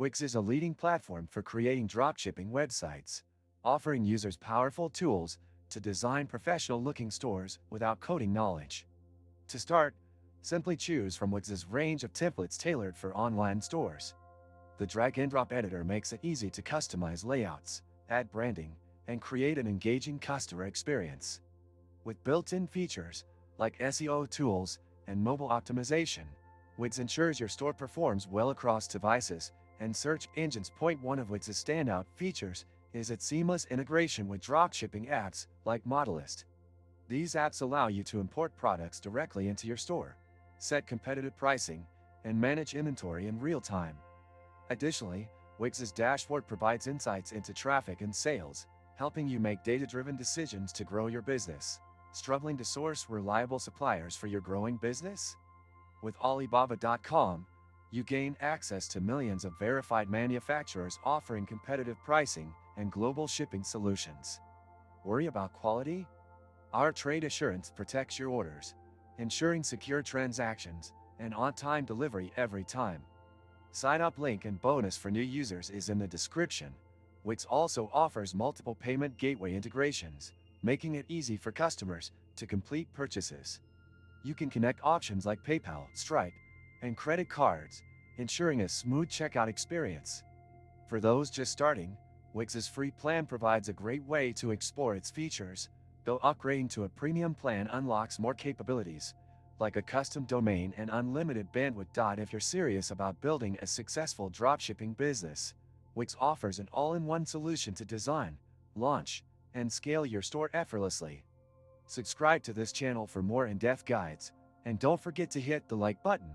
Wix is a leading platform for creating dropshipping websites, offering users powerful tools to design professional-looking stores without coding knowledge. To start, simply choose from Wix's range of templates tailored for online stores. The drag-and-drop editor makes it easy to customize layouts, add branding, and create an engaging customer experience. With built-in features like SEO tools and mobile optimization, Wix ensures your store performs well across devices and search engines. One of Wix's standout features is its seamless integration with dropshipping apps like Modelist. These apps allow you to import products directly into your store, set competitive pricing, and manage inventory in real time. Additionally, Wix's dashboard provides insights into traffic and sales, helping you make data-driven decisions to grow your business. Struggling to source reliable suppliers for your growing business? With Alibaba.com, you gain access to millions of verified manufacturers offering competitive pricing and global shipping solutions. Worry about quality? Our trade assurance protects your orders, ensuring secure transactions and on-time delivery every time. Sign-up link and bonus for new users is in the description. Wix also offers multiple payment gateway integrations, making it easy for customers to complete purchases. You can connect options like PayPal, Stripe, and credit cards, ensuring a smooth checkout experience. For those just starting, Wix's free plan provides a great way to explore its features, though upgrading to a premium plan unlocks more capabilities, like a custom domain and unlimited bandwidth. If you're serious about building a successful dropshipping business, Wix offers an all-in-one solution to design, launch, and scale your store effortlessly. Subscribe to this channel for more in-depth guides, and don't forget to hit the like button.